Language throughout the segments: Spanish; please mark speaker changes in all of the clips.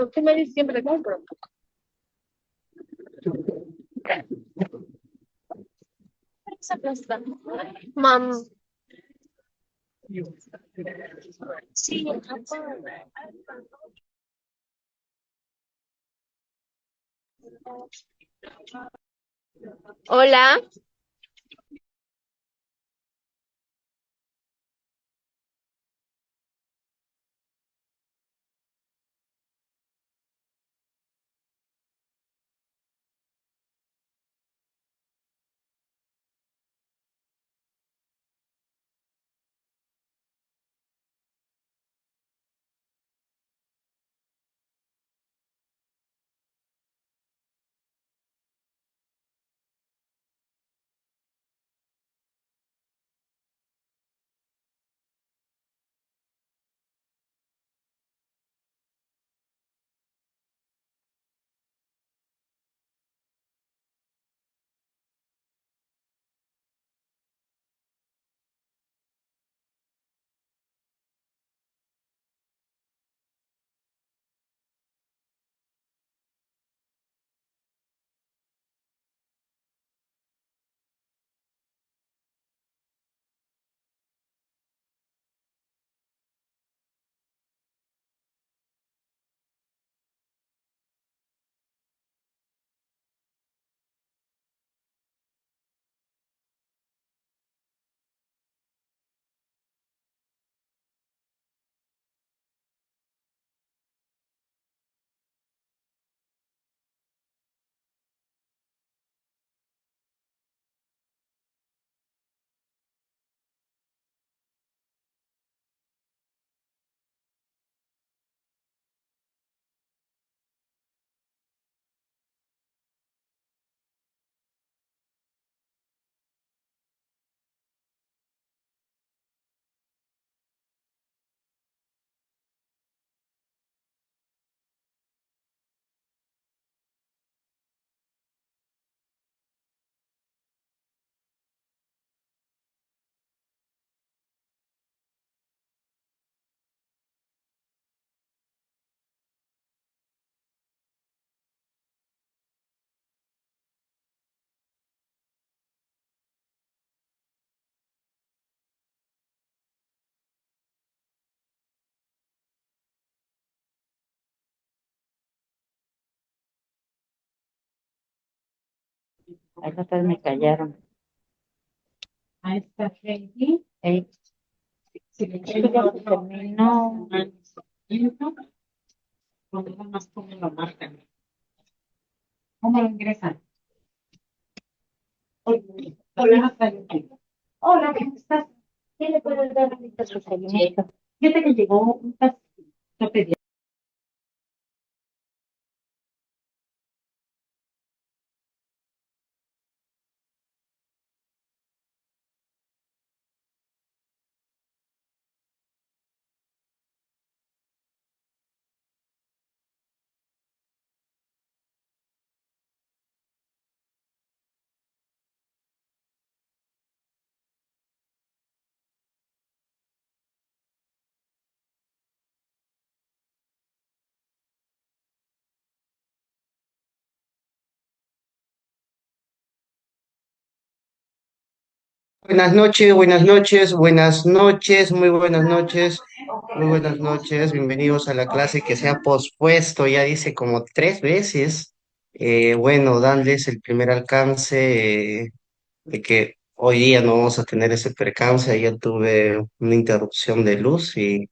Speaker 1: Tú me dices siempre compro. Esa plasta. Mam. Sí, hola.
Speaker 2: Acá atrás me callaron. Ahí está Heidi. Si le quiero ya se terminó. ¿Dónde más cómo lo marcan? ¿Cómo lo ingresan? Hola, hola, ¿cómo estás? ¿Qué le puedes dar ahorita su seguimiento? Fíjate que llegó un paciente.
Speaker 3: Buenas noches, buenas noches, buenas noches, muy buenas noches, muy buenas noches. Bienvenidos a la clase que se ha pospuesto, ya dice como 3 veces. Bueno, darles el primer alcance de que hoy día no vamos a tener ese percance. Ayer tuve una interrupción de luz y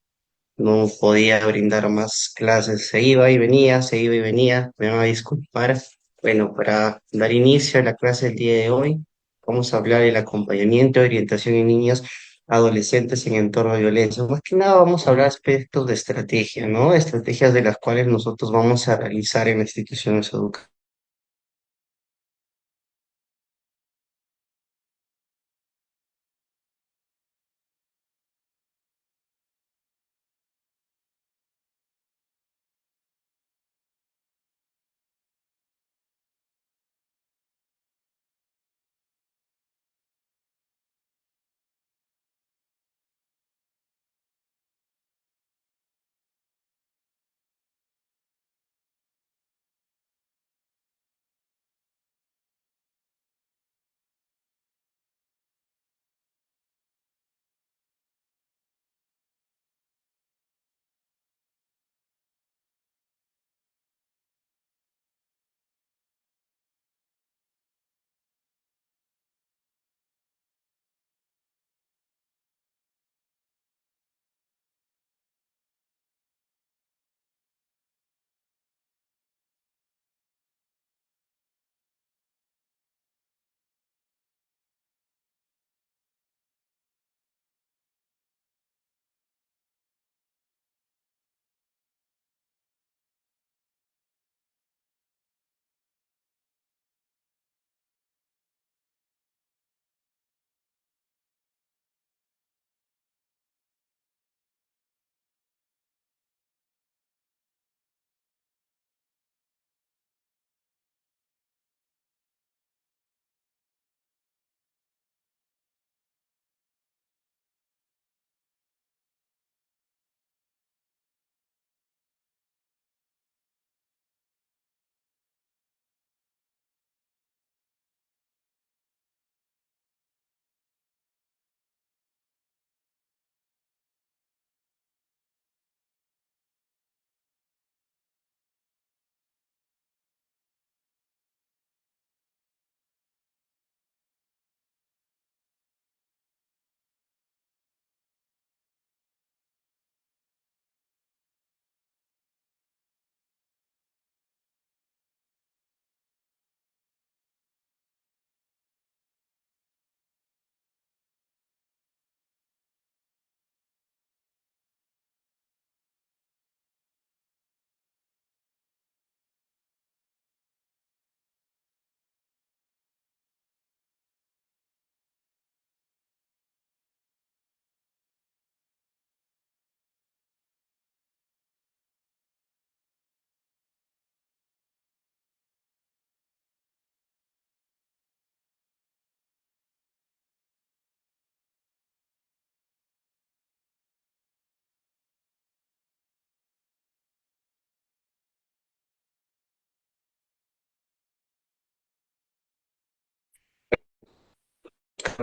Speaker 3: no podía brindar más clases. Se iba y venía, se iba y venía. Me van a disculpar. Bueno, para dar inicio a la clase del día de hoy, vamos a hablar del acompañamiento y orientación en niños adolescentes en entorno de violencia. Más que nada vamos a hablar aspectos de estrategia, ¿no? Estrategias de las cuales nosotros vamos a realizar en las instituciones educativas.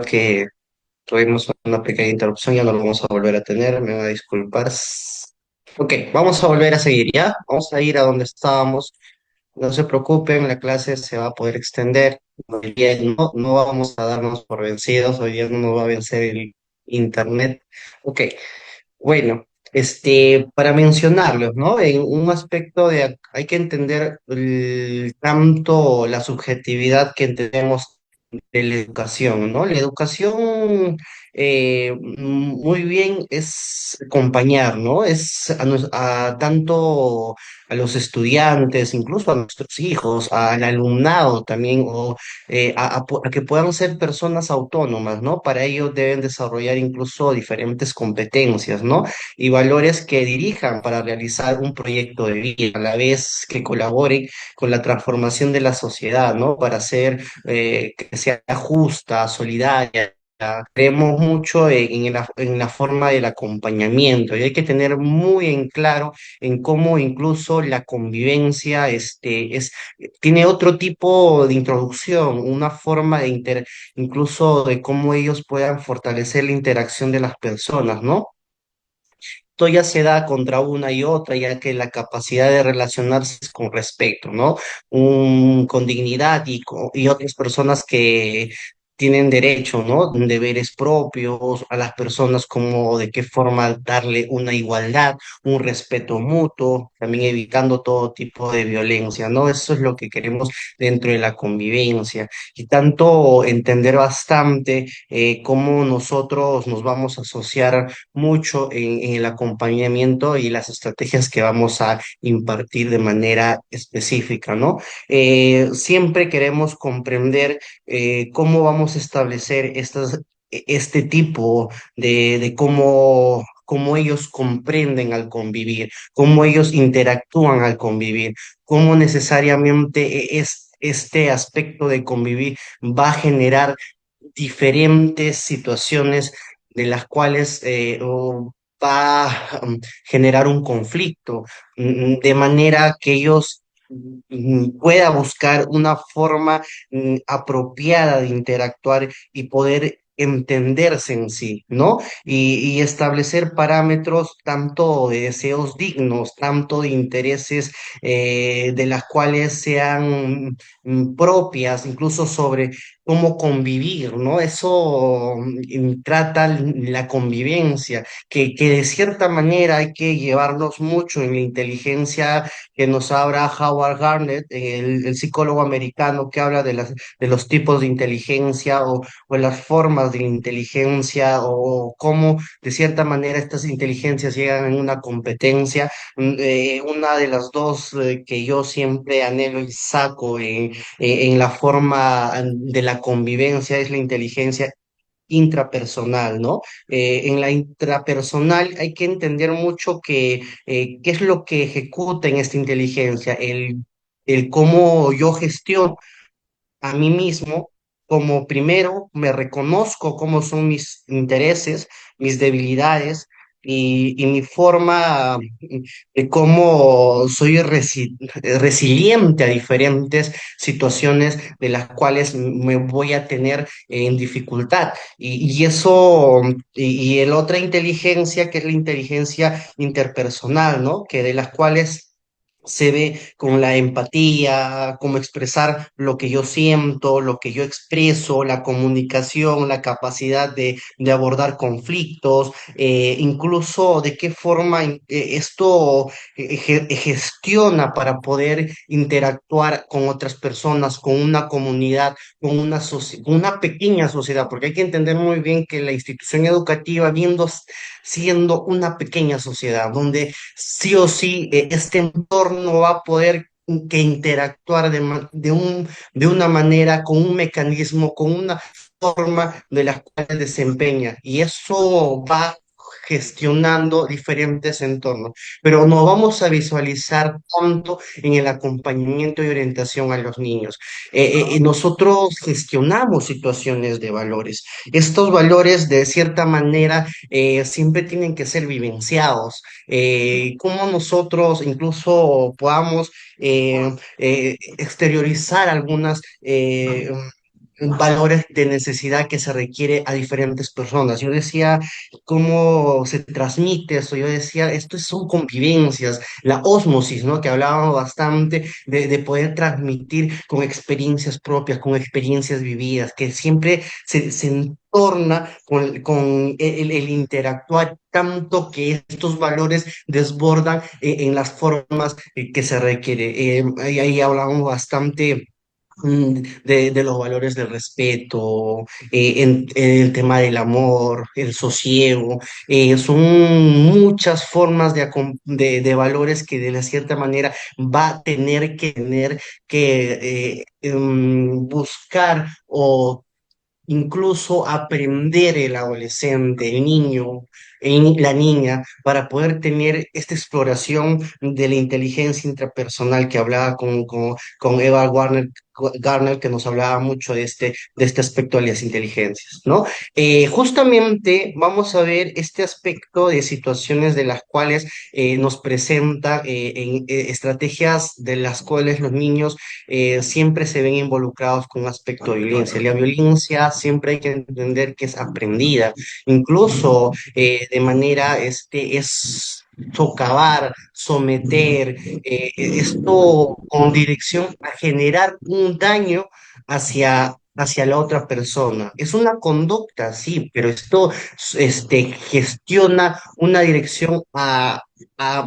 Speaker 3: que tuvimos una pequeña interrupción, ya no lo vamos a volver a tener, me va a disculpar. Ok, vamos a volver a seguir, ¿ya? Vamos a ir a donde estábamos. No se preocupen, la clase se va a poder extender. Hoy día no vamos a darnos por vencidos, hoy día no nos va a vencer el internet. Ok, bueno, para mencionarlos, ¿no? En un aspecto de, hay que entender tanto la subjetividad que entendemos de la educación, ¿no? La educación, muy bien, es acompañar, ¿no? Es a tanto a los estudiantes, incluso a nuestros hijos, al alumnado también, o a que puedan ser personas autónomas, ¿no? Para ello deben desarrollar incluso diferentes competencias, ¿no? Y valores que dirijan para realizar un proyecto de vida, a la vez que colaboren con la transformación de la sociedad, ¿no? Para hacer que sea justa, solidaria. Creemos mucho en la forma del acompañamiento y hay que tener muy en claro en cómo incluso la convivencia tiene otro tipo de introducción, una forma incluso de cómo ellos puedan fortalecer la interacción de las personas, ¿no? Esto ya se da contra una y otra, ya que la capacidad de relacionarse es con respeto, ¿no? Con dignidad y otras personas que tienen derecho, ¿no? Deberes propios a las personas, como de qué forma darle una igualdad, un respeto mutuo, también evitando todo tipo de violencia, ¿no? Eso es lo que queremos dentro de la convivencia y tanto entender bastante cómo nosotros nos vamos a asociar mucho en el acompañamiento y las estrategias que vamos a impartir de manera específica, ¿no? Siempre queremos comprender cómo vamos a establecer este tipo de cómo ellos comprenden al convivir, cómo ellos interactúan al convivir, cómo necesariamente este aspecto de convivir va a generar diferentes situaciones de las cuales va a generar un conflicto, de manera que ellos pueda buscar una forma apropiada de interactuar y poder entenderse en sí, ¿no? Y establecer parámetros tanto de deseos dignos, tanto de intereses de las cuales sean propias, incluso sobre cómo convivir, ¿no? Eso trata la convivencia, que de cierta manera hay que llevarnos mucho en la inteligencia que nos habla Howard Garnett, el psicólogo americano que habla de los tipos de inteligencia o las formas de inteligencia o cómo de cierta manera estas inteligencias llegan en una competencia. Una de las dos que yo siempre anhelo y saco en la forma de la convivencia es la inteligencia intrapersonal, ¿no? En la intrapersonal hay que entender mucho qué es lo que ejecuta en esta inteligencia, el cómo yo gestiono a mí mismo, como primero me reconozco cómo son mis intereses, mis debilidades y mi forma de cómo soy resiliente a diferentes situaciones de las cuales me voy a tener en dificultad. Y eso, y el otra inteligencia, que es la inteligencia interpersonal, ¿no? Que de las cuales se ve con la empatía, cómo expresar lo que yo siento, lo que yo expreso, la comunicación, la capacidad de abordar conflictos, incluso de qué forma esto gestiona para poder interactuar con otras personas, con una comunidad, con una pequeña sociedad, porque hay que entender muy bien que la institución educativa, siendo una pequeña sociedad, donde sí o sí este entorno va a poder que interactuar de una manera, con un mecanismo, con una forma de las cuales desempeña. Y eso va gestionando diferentes entornos, pero no vamos a visualizar tanto en el acompañamiento y orientación a los niños. Nosotros gestionamos situaciones de valores. Estos valores, de cierta manera, siempre tienen que ser vivenciados. Cómo nosotros incluso podamos exteriorizar algunas valores de necesidad que se requiere a diferentes personas. Yo decía, ¿cómo se transmite eso? Yo decía, esto son convivencias, la ósmosis, ¿no? Que hablábamos bastante de poder transmitir con experiencias propias, con experiencias vividas, que siempre se entorna con el interactuar tanto que estos valores desbordan en las formas que se requiere. Ahí hablamos bastante de los valores del respeto, en el tema del amor, el sosiego, son muchas formas de valores que de la cierta manera va a tener que buscar o incluso aprender el adolescente, el niño, la niña, para poder tener esta exploración de la inteligencia intrapersonal que hablaba con Eva Garner, que nos hablaba mucho de este aspecto de las inteligencias, ¿no? Justamente vamos a ver este aspecto de situaciones de las cuales nos presenta estrategias de las cuales los niños siempre se ven involucrados con un aspecto de violencia. La violencia siempre hay que entender que es aprendida, incluso de manera, es socavar, someter, esto con dirección a generar un daño hacia la otra persona. Es una conducta, sí, pero esto gestiona una dirección a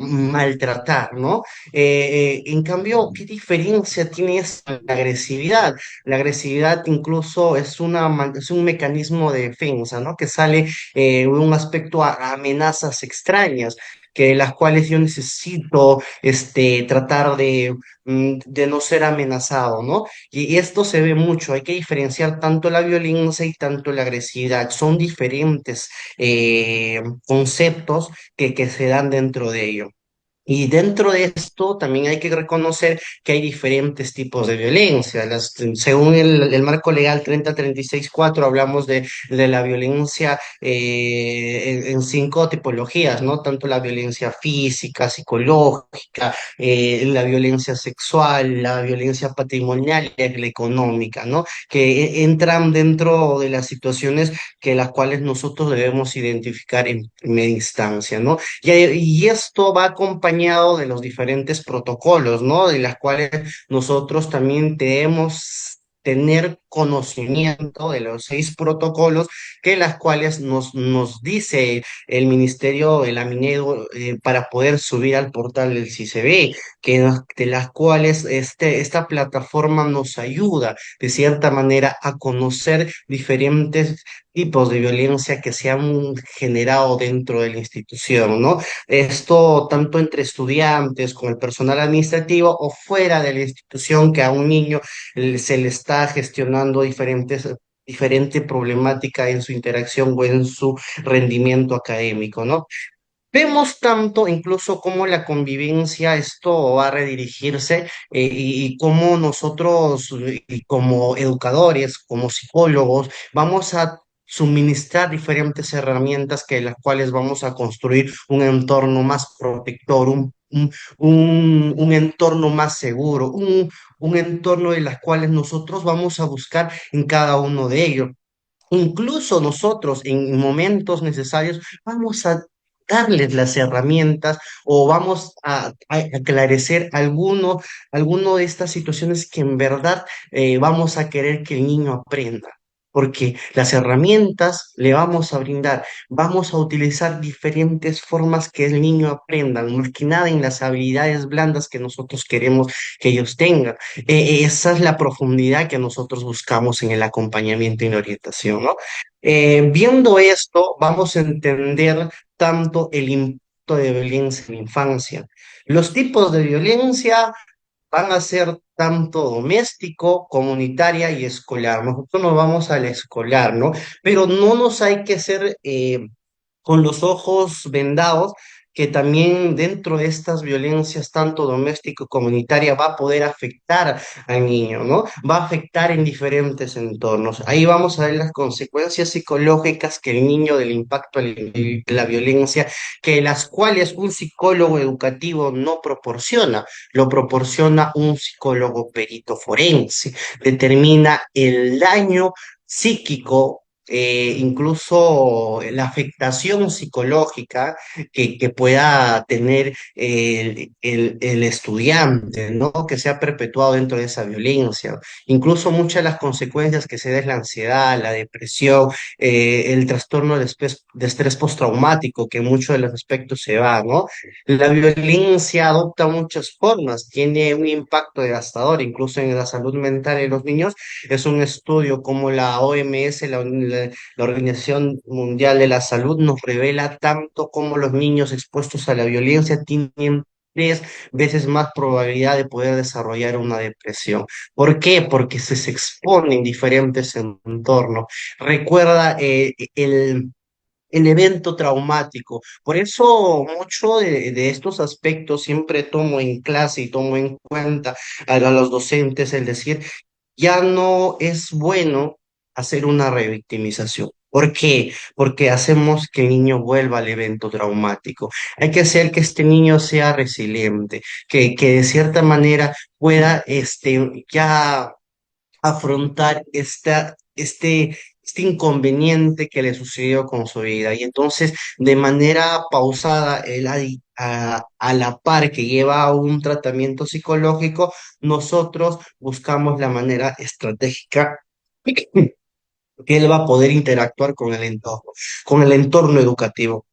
Speaker 3: maltratar, ¿no? En cambio, ¿qué diferencia tiene la agresividad? La agresividad incluso es un mecanismo de defensa, ¿no? Que sale un aspecto a amenazas extrañas, que las cuales yo necesito tratar de no ser amenazado, ¿no? Y esto se ve mucho, hay que diferenciar tanto la violencia y tanto la agresividad. Son diferentes conceptos que se dan dentro de ello. Y dentro de esto también hay que reconocer que hay diferentes tipos de violencia. Según el marco legal 3036-4 hablamos de la violencia en cinco tipologías, ¿no? Tanto la violencia física, psicológica, la violencia sexual, la violencia patrimonial y la económica, ¿no? Que entran dentro de las situaciones que las cuales nosotros debemos identificar en primera instancia, ¿no? Y esto va acompañado de los diferentes protocolos, ¿no? De las cuales nosotros también debemos tener conocimiento de los 6 protocolos que las cuales nos dice el Ministerio, el Aminedo, para poder subir al portal del CICB, de las cuales esta plataforma nos ayuda de cierta manera a conocer diferentes tipos de violencia que se han generado dentro de la institución, ¿no? Esto tanto entre estudiantes, con el personal administrativo o fuera de la institución que a un niño se le está gestionando diferente problemática en su interacción o en su rendimiento académico, ¿no? Vemos tanto incluso cómo la convivencia, esto va a redirigirse y cómo nosotros y como educadores, como psicólogos, vamos a suministrar diferentes herramientas que las cuales vamos a construir un entorno más protector, un entorno más seguro, un entorno de las cuales nosotros vamos a buscar en cada uno de ellos. Incluso nosotros en momentos necesarios vamos a darles las herramientas o vamos a aclarecer alguno de estas situaciones que en verdad vamos a querer que el niño aprenda. Porque las herramientas le vamos a brindar, vamos a utilizar diferentes formas que el niño aprenda, más que nada en las habilidades blandas que nosotros queremos que ellos tengan. Esa es la profundidad que nosotros buscamos en el acompañamiento y la orientación, ¿no? Viendo esto, vamos a entender tanto el impacto de violencia en la infancia. Los tipos de violencia van a ser tanto doméstico, comunitaria y escolar. Nosotros nos vamos al escolar, ¿no? Pero no nos hay que ser con los ojos vendados que también dentro de estas violencias, tanto doméstica y comunitaria, va a poder afectar al niño, ¿no? Va a afectar en diferentes entornos. Ahí vamos a ver las consecuencias psicológicas que el niño del impacto de la violencia, que las cuales un psicólogo educativo no proporciona, lo proporciona un psicólogo perito forense, determina el daño psíquico. Incluso la afectación psicológica que pueda tener el estudiante, ¿no? Que se ha perpetuado dentro de esa violencia. Incluso muchas de las consecuencias que se da es la ansiedad, la depresión, el trastorno de estrés postraumático, que en muchos de los aspectos se va, ¿no? La violencia adopta muchas formas, tiene un impacto devastador, incluso en la salud mental de los niños. Es un estudio como la OMS, la Organización Mundial de la Salud, nos revela tanto como los niños expuestos a la violencia tienen 3 veces más probabilidad de poder desarrollar una depresión. ¿Por qué? Porque se expone en diferentes entornos. Recuerda el evento traumático. Por eso mucho de estos aspectos siempre tomo en clase y tomo en cuenta a los docentes el decir, ya no es bueno hacer una revictimización. ¿Por qué? Porque hacemos que el niño vuelva al evento traumático. Hay que hacer que este niño sea resiliente, que de cierta manera pueda ya afrontar este inconveniente que le sucedió con su vida. Y entonces, de manera pausada, a la par que lleva un tratamiento psicológico, nosotros buscamos la manera estratégica que él va a poder interactuar con el entorno educativo,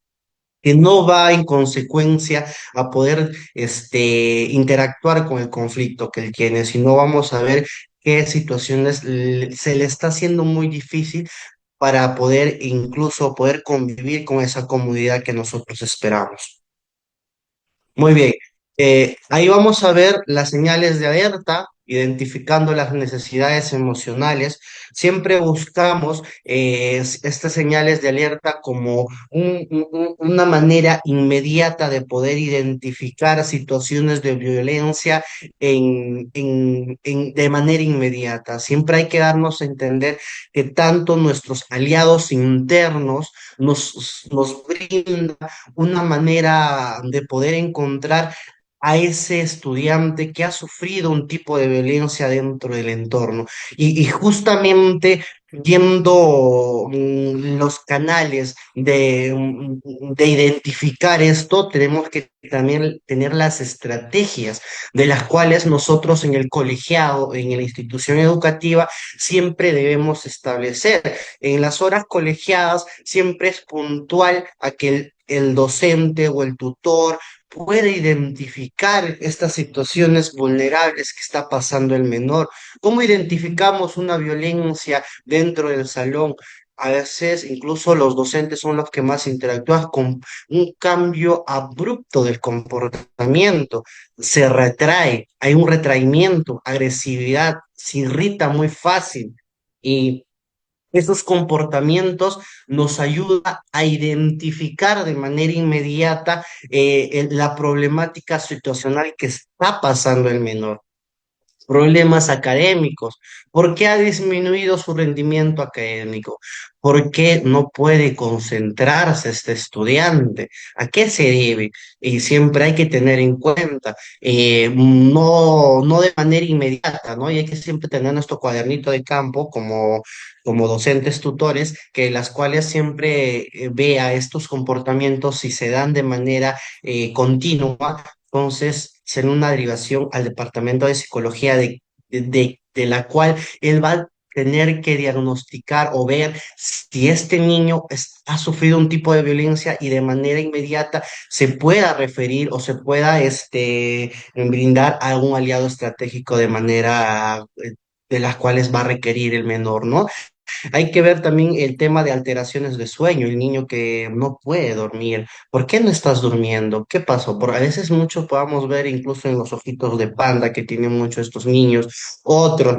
Speaker 3: que no va en consecuencia a poder interactuar con el conflicto que él tiene, sino vamos a ver qué situaciones se le está haciendo muy difícil para poder incluso poder convivir con esa comunidad que nosotros esperamos. Muy bien. Ahí vamos a ver las señales de alerta, identificando las necesidades emocionales. Siempre buscamos estas señales de alerta como una manera inmediata de poder identificar situaciones de violencia de manera inmediata. Siempre hay que darnos a entender que tanto nuestros aliados internos nos brindan una manera de poder encontrar a ese estudiante que ha sufrido un tipo de violencia dentro del entorno. Y justamente viendo los canales de identificar esto, tenemos que también tener las estrategias de las cuales nosotros en el colegiado, en la institución educativa, siempre debemos establecer. En las horas colegiadas siempre es puntual a que el docente o el tutor puede identificar estas situaciones vulnerables que está pasando el menor. ¿Cómo identificamos una violencia dentro del salón? A veces incluso los docentes son los que más interactúan con un cambio abrupto del comportamiento. Se retrae, hay un retraimiento, agresividad, se irrita muy fácil. Y esos comportamientos nos ayuda a identificar de manera inmediata la problemática situacional que está pasando el menor. Problemas académicos. ¿Por qué ha disminuido su rendimiento académico? ¿Por qué no puede concentrarse este estudiante? ¿A qué se debe? Y siempre hay que tener en cuenta, no de manera inmediata, ¿no? Y hay que siempre tener nuestro cuadernito de campo como docentes tutores, que las cuales siempre vea estos comportamientos si se dan de manera continua. Entonces, ser una derivación al departamento de psicología de la cual él va a tener que diagnosticar o ver si este niño ha sufrido un tipo de violencia y de manera inmediata se pueda referir o se pueda brindar a un aliado estratégico de manera de las cuales va a requerir el menor, ¿no? Hay que ver también el tema de alteraciones de sueño, el niño que no puede dormir. ¿Por qué no estás durmiendo? ¿Qué pasó? Por a veces muchos podamos ver incluso en los ojitos de panda que tienen muchos estos niños, otros.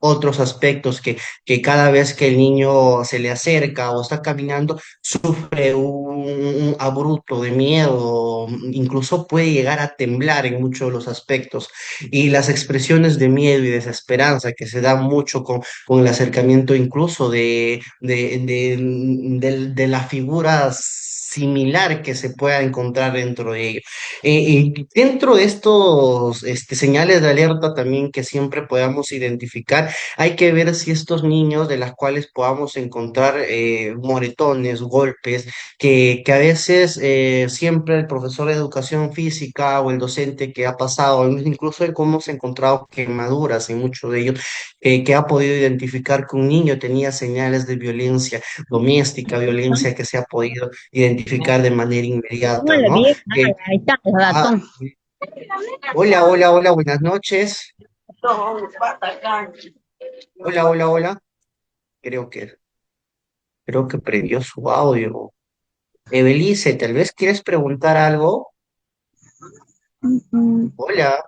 Speaker 3: otros aspectos que cada vez que el niño se le acerca o está caminando, sufre un abrupto de miedo, incluso puede llegar a temblar en muchos de los aspectos. Y las expresiones de miedo y desesperanza que se dan mucho con el acercamiento incluso de la figura similar que se pueda encontrar dentro de ellos. Y dentro de estos señales de alerta también que siempre podamos identificar, hay que ver si estos niños de las cuales podamos encontrar moretones, golpes, que a veces siempre el profesor de educación física o el docente que ha pasado, incluso hemos encontrado quemaduras en muchos de ellos, que ha podido identificar que un niño tenía señales de violencia doméstica, violencia que se ha podido identificar de manera
Speaker 2: ¿Cómo
Speaker 3: inmediata,
Speaker 2: la
Speaker 3: ¿no?
Speaker 2: vieja? Ahí está el
Speaker 3: Ah,
Speaker 2: ratón.
Speaker 3: hola, hola, hola, buenas noches. Hola, hola, hola. Creo que, creo que prendió su audio. Evelice, tal vez quieres preguntar algo. Hola.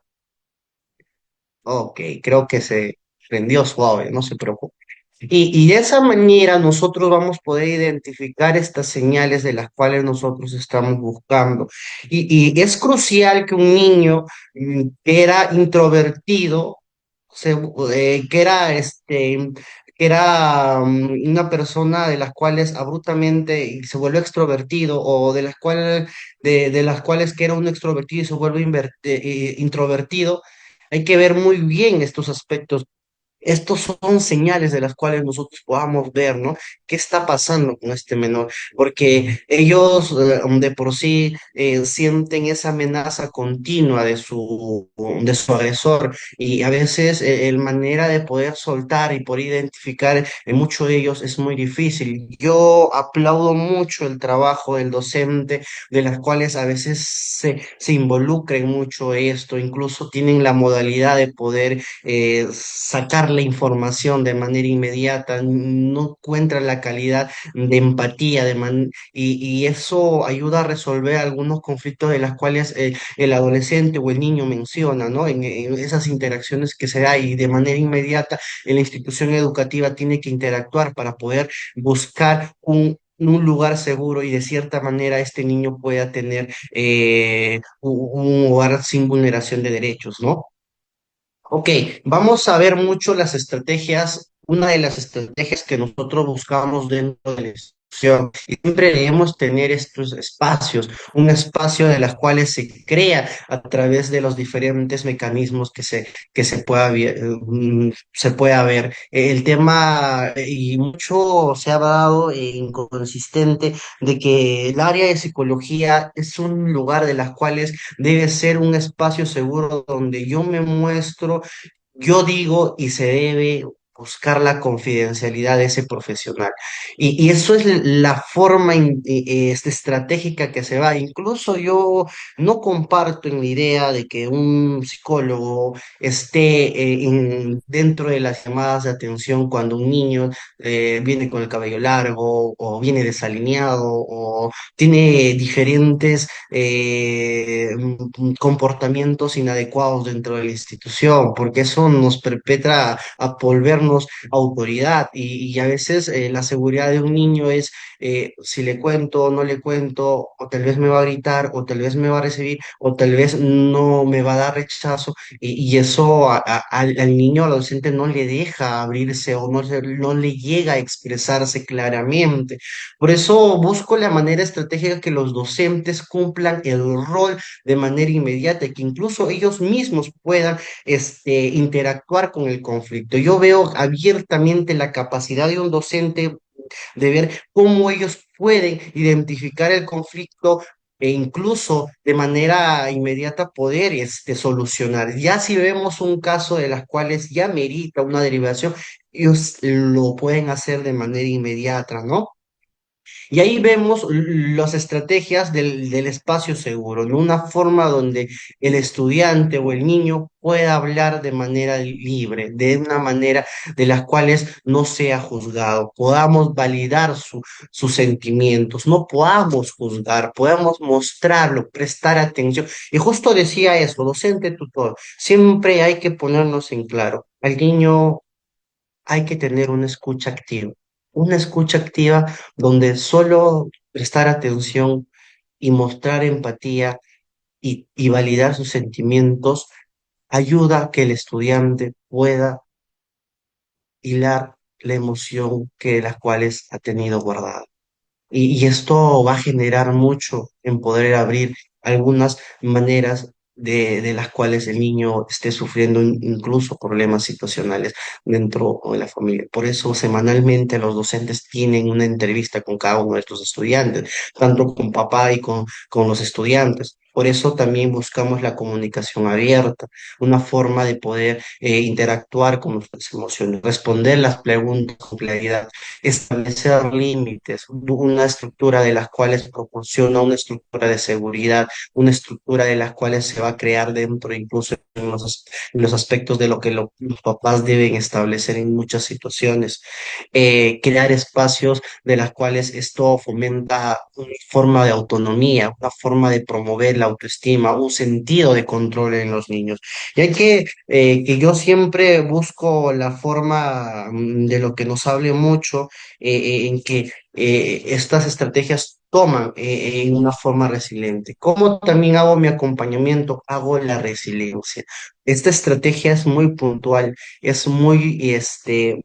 Speaker 3: Ok, creo que se prendió su audio, no se preocupe. Y de esa manera nosotros vamos a poder identificar estas señales de las cuales nosotros estamos buscando. Y es crucial que un niño que era introvertido, que era, que era una persona de las cuales abruptamente se vuelve extrovertido o de las cuales que era un extrovertido y se vuelve introvertido, hay que ver muy bien estos aspectos. Estos son señales de las cuales nosotros podamos ver, ¿no? ¿Qué está pasando con este menor? Porque ellos de por sí sienten esa amenaza continua de su agresor y a veces el manera de poder soltar y poder identificar en muchos de ellos es muy difícil. Yo aplaudo mucho el trabajo del docente, de las cuales a veces se involucra en mucho esto, incluso tienen la modalidad de poder sacar la información de manera inmediata, no encuentra la calidad de empatía y eso ayuda a resolver algunos conflictos de las cuales el adolescente o el niño menciona, ¿no? En esas interacciones que se da y de manera inmediata la institución educativa tiene que interactuar para poder buscar un lugar seguro y de cierta manera este niño pueda tener un hogar sin vulneración de derechos, ¿no? Ok, vamos a ver mucho las estrategias, una de las estrategias que nosotros buscamos dentro de la institución. Y siempre debemos tener estos espacios, un espacio de las cuales se crea a través de los diferentes mecanismos que se pueda ver. El tema, y mucho se ha dado inconsistente, de que el área de psicología es un lugar de las cuales debe ser un espacio seguro donde yo me muestro, yo digo y se debe buscar la confidencialidad de ese profesional. Y eso es la forma estratégica que se va. Incluso yo no comparto en la idea de que un psicólogo esté dentro de las llamadas de atención cuando un niño viene con el cabello largo o viene desalineado o tiene diferentes comportamientos inadecuados dentro de la institución, porque eso nos perpetra a volvernos autoridad y a veces la seguridad de un niño es si le cuento o no le cuento, o tal vez me va a gritar, o tal vez me va a recibir, o tal vez no me va a dar rechazo, y eso al niño, al adolescente no le deja abrirse o no le llega a expresarse claramente. Por eso busco la manera estratégica que los docentes cumplan el rol de manera inmediata y que incluso ellos mismos puedan interactuar con el conflicto. Yo veo abiertamente la capacidad de un docente de ver cómo ellos pueden identificar el conflicto e incluso de manera inmediata poder solucionar. Ya si vemos un caso de las cuales ya merita una derivación, ellos lo pueden hacer de manera inmediata, ¿no? Y ahí vemos las estrategias del espacio seguro, ¿no? Una forma donde el estudiante o el niño pueda hablar de manera libre, de una manera de las cuales no sea juzgado, podamos validar sus sentimientos, no podamos juzgar, podamos mostrarlo, prestar atención. Y justo decía eso, docente, tutor, siempre hay que ponernos en claro. Al niño hay que tener una escucha activa donde solo prestar atención y mostrar empatía y validar sus sentimientos ayuda a que el estudiante pueda hilar la emoción que las cuales ha tenido guardada. Y esto va a generar mucho en poder abrir algunas maneras de las cuales el niño esté sufriendo incluso problemas situacionales dentro de la familia. Por eso semanalmente los docentes tienen una entrevista con cada uno de estos estudiantes, tanto con papá y con los estudiantes. Por eso también buscamos la comunicación abierta, una forma de poder interactuar con nuestras emociones, responder las preguntas con claridad, establecer límites, una estructura de las cuales proporciona una estructura de seguridad, una estructura de las cuales se va a crear dentro, incluso en los aspectos de lo que los papás deben establecer en muchas situaciones, crear espacios de las cuales esto fomenta una forma de autonomía, una forma de promover la autoestima, un sentido de control en los niños. Y hay que yo siempre busco la forma de lo que nos hable mucho en que estas estrategias toman en una forma resiliente. ¿Cómo también hago mi acompañamiento? Hago la resiliencia. Esta estrategia es muy puntual, es eh,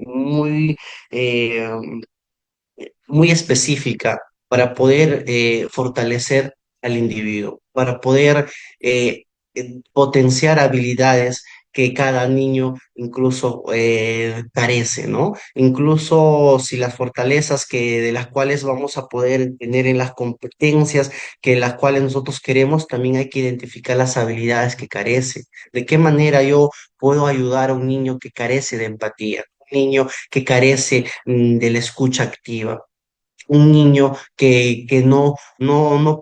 Speaker 3: muy específica para poder fortalecer al individuo, para poder potenciar habilidades que cada niño incluso carece, ¿no? Incluso si las fortalezas de las cuales vamos a poder tener en las competencias que las cuales nosotros queremos, también hay que identificar las habilidades que carece. ¿De qué manera yo puedo ayudar a un niño que carece de empatía? Un niño que carece de la escucha activa, un niño que no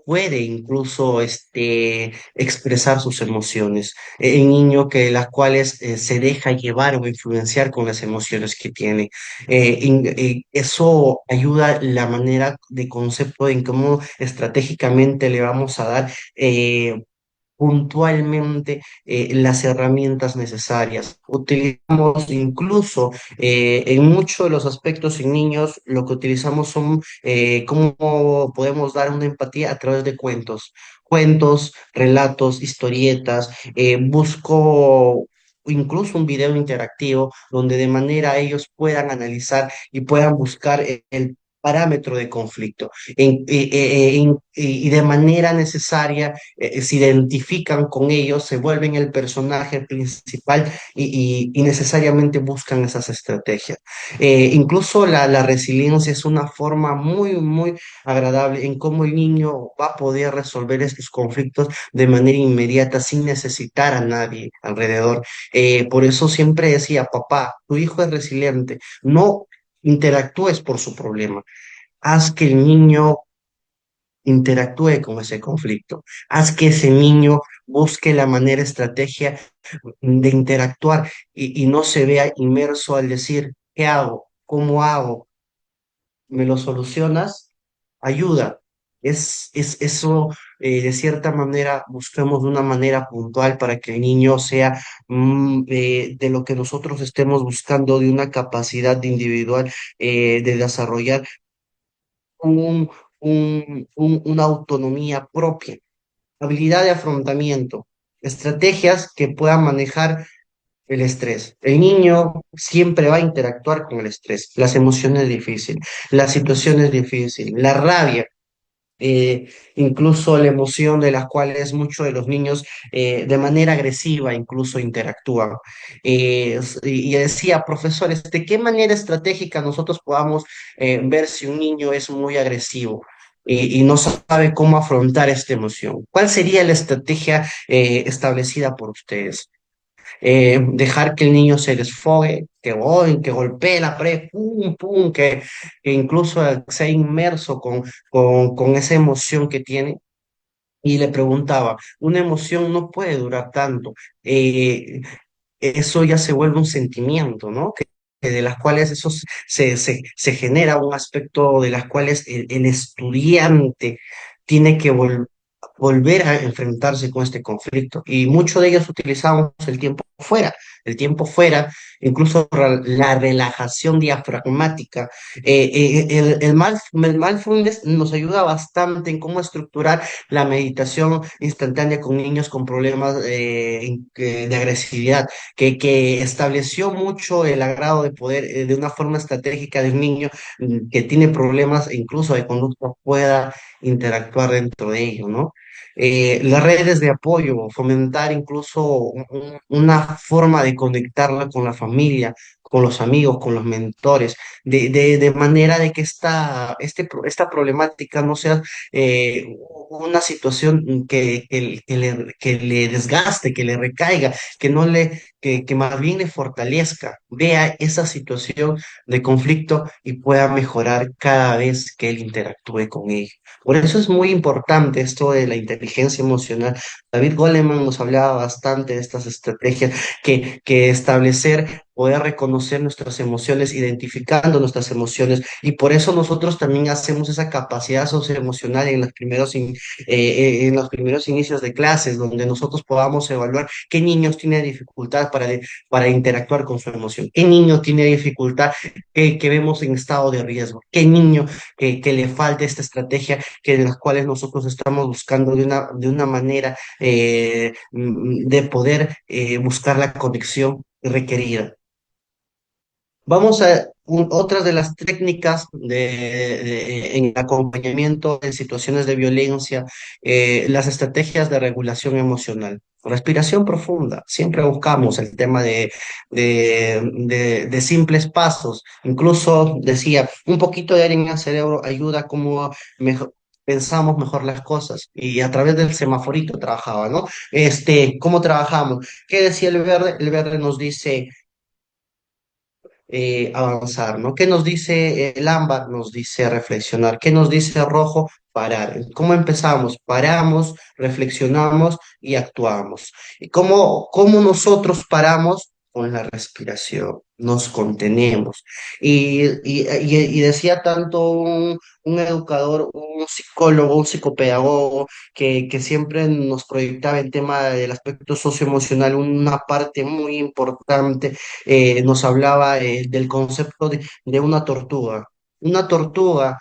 Speaker 3: puede incluso expresar sus emociones, un niño que las cuales se deja llevar o influenciar con las emociones que tiene. Eso ayuda la manera de concepto en cómo estratégicamente le vamos a dar. Puntualmente las herramientas necesarias. Utilizamos incluso en muchos de los aspectos en niños, lo que utilizamos son cómo podemos dar una empatía a través de cuentos, relatos, historietas. Busco incluso un video interactivo donde de manera ellos puedan analizar y puedan buscar el parámetro de conflicto y de manera necesaria se identifican con ellos, se vuelven el personaje principal y necesariamente buscan esas estrategias. Incluso la resiliencia es una forma muy agradable en cómo el niño va a poder resolver estos conflictos de manera inmediata sin necesitar a nadie alrededor. Por eso siempre decía, papá, tu hijo es resiliente, no interactúes por su problema, haz que el niño interactúe con ese conflicto. Haz que ese niño busque la manera, estrategia de interactuar y no se vea inmerso al decir, ¿qué hago? ¿Cómo hago? ¿Me lo solucionas? Ayuda. Es eso, de cierta manera, buscamos de una manera puntual para que el niño sea de lo que nosotros estemos buscando, de una capacidad de individual, de desarrollar un, una autonomía propia, habilidad de afrontamiento, estrategias que puedan manejar el estrés. El niño siempre va a interactuar con el estrés, las emociones difíciles, la situación es difícil, la rabia. Incluso la emoción de las cuales muchos de los niños de manera agresiva incluso interactúan. Y decía, profesores, ¿de qué manera estratégica nosotros podamos ver si un niño es muy agresivo? Y no sabe cómo afrontar esta emoción. ¿Cuál sería la estrategia establecida por ustedes? Dejar que el niño se desfogue, que golpee la pared, pum, pum, que incluso sea inmerso con esa emoción que tiene. Y le preguntaba, una emoción no puede durar tanto. Eso ya se vuelve un sentimiento, ¿no? Que de las cuales eso se genera un aspecto de las cuales el estudiante tiene que volver. volver a enfrentarse con este conflicto. Y muchos de ellos utilizamos el tiempo fuera, incluso la relajación diafragmática. El mindfulness nos ayuda bastante en cómo estructurar la meditación instantánea con niños con problemas de agresividad, que estableció mucho el agrado de poder, de una forma estratégica de un niño que tiene problemas incluso de conducta pueda interactuar dentro de ello, ¿no? Las redes de apoyo, fomentar incluso una forma de conectarla con la familia, con los amigos, con los mentores, de manera de que esta problemática no sea una situación que le desgaste, que le recaiga, que más bien le fortalezca, vea esa situación de conflicto y pueda mejorar cada vez que él interactúe con ella. Por eso es muy importante esto de la inteligencia emocional. David Goleman nos hablaba bastante de estas estrategias que establecer, poder reconocer nuestras emociones, identificando nuestras emociones, y por eso nosotros también hacemos esa capacidad socioemocional en los primeros inicios de clases, donde nosotros podamos evaluar qué niños tienen dificultad para interactuar con su emoción, qué niño tiene dificultad que vemos en estado de riesgo, qué niño que le falta esta estrategia de las cuales nosotros estamos buscando de una manera de poder buscar la conexión requerida. Vamos a otras de las técnicas en acompañamiento en situaciones de violencia, las estrategias de regulación emocional. Respiración profunda. Siempre buscamos el tema de simples pasos. Incluso decía, un poquito de aire en el cerebro ayuda como mejor. Pensamos mejor las cosas y a través del semaforito trabajaba, ¿no? ¿Cómo trabajamos? ¿Qué decía el verde? El verde nos dice avanzar, ¿no? ¿Qué nos dice el ámbar? Nos dice reflexionar. ¿Qué nos dice el rojo? Parar. ¿Cómo empezamos? Paramos, reflexionamos y actuamos. ¿Y cómo nosotros paramos? Con la respiración, nos contenemos. Y decía tanto un educador, un psicólogo, un psicopedagogo, que siempre nos proyectaba el tema del aspecto socioemocional, una parte muy importante nos hablaba del concepto de una tortuga. Una tortuga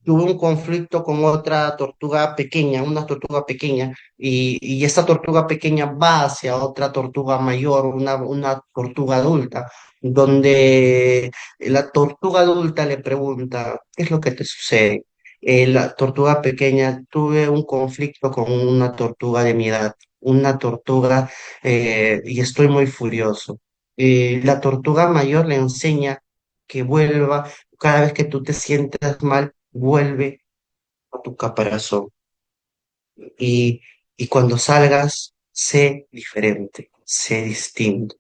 Speaker 3: tuvo un conflicto con otra tortuga pequeña, una tortuga pequeña, y esta tortuga pequeña va hacia otra tortuga mayor, una tortuga adulta, donde la tortuga adulta le pregunta, ¿qué es lo que te sucede? La tortuga pequeña, tuve un conflicto con una tortuga de mi edad, una tortuga, y estoy muy furioso. La tortuga mayor le enseña que vuelva, cada vez que tú te sientas mal, vuelve a tu caparazón. Y, y cuando salgas, sé diferente, sé distinto.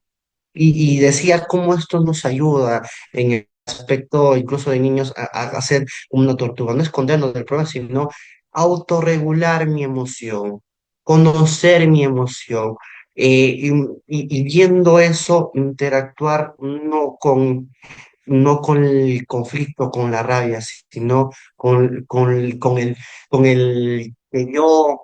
Speaker 3: Y decía cómo esto nos ayuda en el aspecto incluso de niños a hacer una tortuga, no escondernos del problema, sino autorregular mi emoción, conocer mi emoción, y viendo eso, interactuar no con el conflicto, con la rabia, sino con el que yo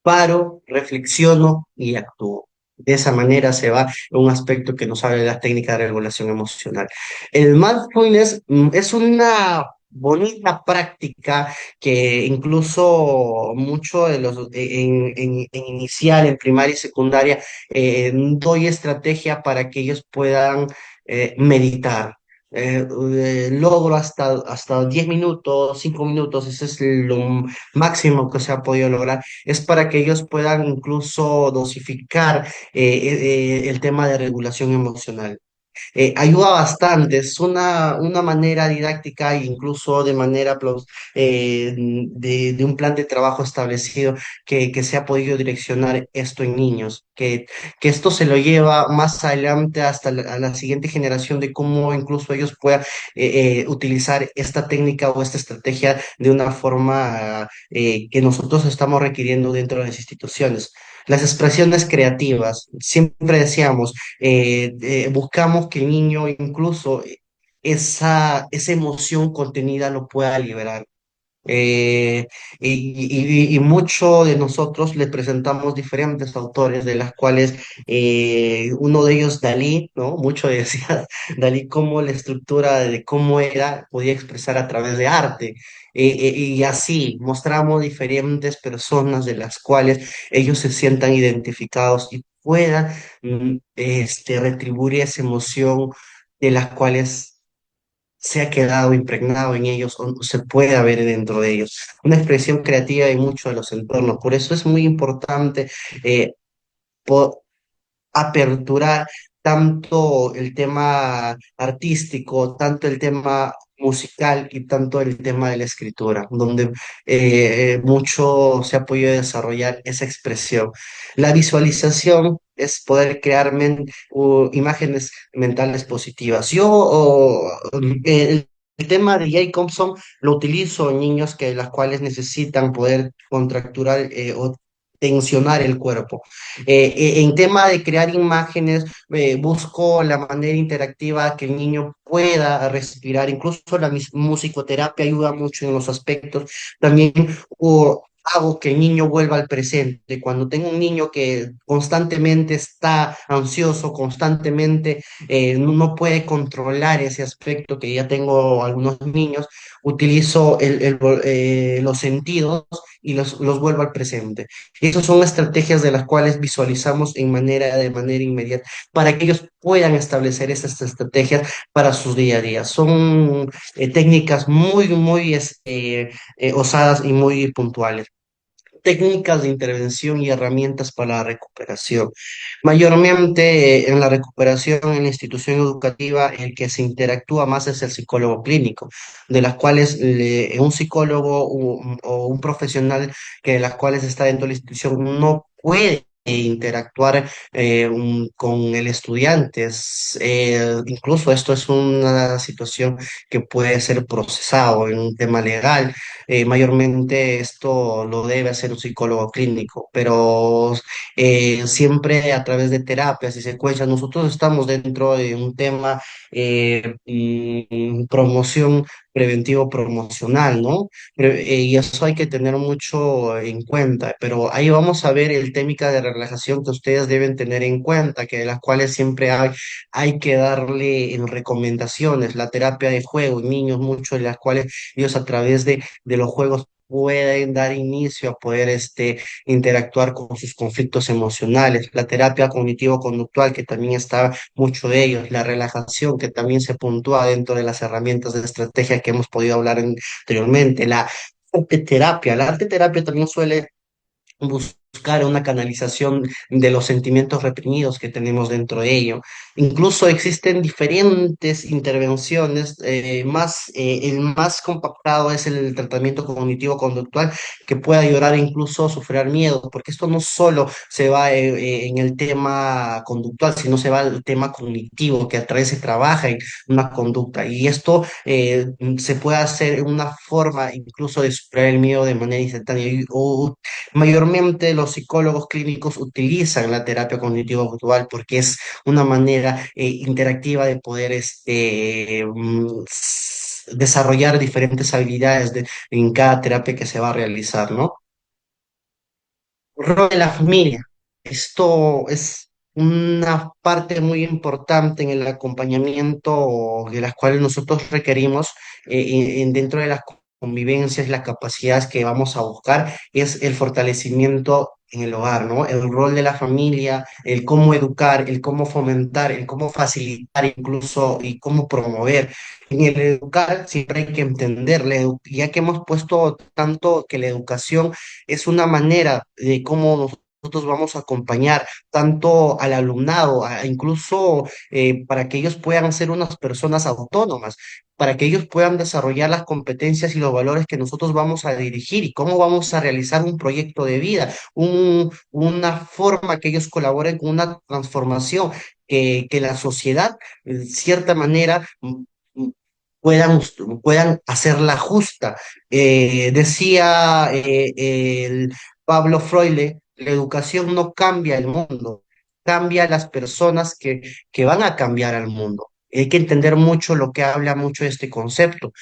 Speaker 3: paro, reflexiono y actúo. De esa manera se va a un aspecto que nos habla de la técnica de regulación emocional. El mindfulness es una bonita práctica que incluso mucho de en inicial, en primaria y secundaria, doy estrategia para que ellos puedan meditar. Logro hasta 10 minutos, 5 minutos, ese es lo máximo que se ha podido lograr, es para que ellos puedan incluso dosificar el tema de regulación emocional. Ayuda bastante, es una manera didáctica e incluso de manera de un plan de trabajo establecido que se ha podido direccionar esto en niños, que esto se lo lleva más adelante hasta a la siguiente generación de cómo incluso ellos puedan utilizar esta técnica o esta estrategia de una forma que nosotros estamos requiriendo dentro de las instituciones. Las expresiones creativas, siempre decíamos, buscamos que el niño incluso esa emoción contenida lo pueda liberar. Y mucho de nosotros le presentamos diferentes autores, de las cuales uno de ellos, Dalí, ¿no? Mucho decía Dalí cómo la estructura de cómo era podía expresar a través de arte. Y así mostramos diferentes personas de las cuales ellos se sientan identificados y puedan retribuir esa emoción de las cuales se ha quedado impregnado en ellos o se puede ver dentro de ellos. Una expresión creativa en muchos de los entornos. Por eso es muy importante eh, po- aperturar tanto el tema artístico, tanto el tema musical y tanto el tema de la escritura, donde mucho se ha podido desarrollar esa expresión. La visualización es poder crear imágenes mentales positivas. El tema de Jay Thompson lo utilizo en niños que las cuales necesitan poder contracturar o tensionar el cuerpo. En tema de crear imágenes, busco la manera interactiva que el niño pueda respirar. Incluso la musicoterapia ayuda mucho en los aspectos. También hago que el niño vuelva al presente. Cuando tengo un niño que constantemente está ansioso, constantemente no puede controlar ese aspecto, que ya tengo algunos niños, utilizo los sentidos y los vuelvo al presente. Y esas son estrategias de las cuales visualizamos de manera inmediata para que ellos puedan establecer esas estrategias para su día a día. Son técnicas muy osadas y muy puntuales. Técnicas de intervención y herramientas para la recuperación. Mayormente en la recuperación en la institución educativa, el que se interactúa más es el psicólogo clínico, de las cuales un psicólogo o un profesional que de las cuales está dentro de la institución no puede interactuar con el estudiante. Incluso esto es una situación que puede ser procesado en un tema legal. Mayormente esto lo debe hacer un psicólogo clínico, pero siempre a través de terapias y secuencias. Nosotros estamos dentro de un tema promoción preventivo promocional, ¿no? Y eso hay que tener mucho en cuenta, pero ahí vamos a ver el técnica de relajación que ustedes deben tener en cuenta, que de las cuales siempre hay que darle en recomendaciones, la terapia de juego, niños, muchos de las cuales ellos a través de los juegos pueden dar inicio a poder interactuar con sus conflictos emocionales, la terapia cognitivo-conductual, que también está mucho de ellos, la relajación, que también se puntúa dentro de las herramientas de estrategia que hemos podido hablar anteriormente, la arte terapia también suele buscar una canalización de los sentimientos reprimidos que tenemos dentro de ello. Incluso existen diferentes intervenciones, el más compactado es el tratamiento cognitivo-conductual, que puede ayudar incluso a sufrir miedo, porque esto no solo se va en el tema conductual, sino se va al tema cognitivo, que a través se trabaja en una conducta, y esto se puede hacer en una forma incluso de superar el miedo de manera instantánea. Mayormente los psicólogos clínicos utilizan la terapia cognitivo-conductual porque es una manera interactiva de poder desarrollar diferentes habilidades en cada terapia que se va a realizar, ¿no? Rol de la familia. Esto es una parte muy importante en el acompañamiento de las cuales nosotros requerimos dentro de las convivencias, las capacidades que vamos a buscar, es el fortalecimiento en el hogar, ¿no? El rol de la familia, el cómo educar, el cómo fomentar, el cómo facilitar incluso y cómo promover. En el educar siempre hay que entender, ya que hemos puesto tanto que la educación es una manera de cómo nosotros vamos a acompañar tanto al alumnado, incluso para que ellos puedan ser unas personas autónomas, para que ellos puedan desarrollar las competencias y los valores que nosotros vamos a dirigir y cómo vamos a realizar un proyecto de vida, una forma que ellos colaboren con una transformación, que la sociedad, en cierta manera, puedan, puedan hacerla justa. Decía el Pablo Freire, la educación no cambia el mundo, cambia las personas que van a cambiar al mundo. Hay que entender mucho lo que habla mucho de este concepto.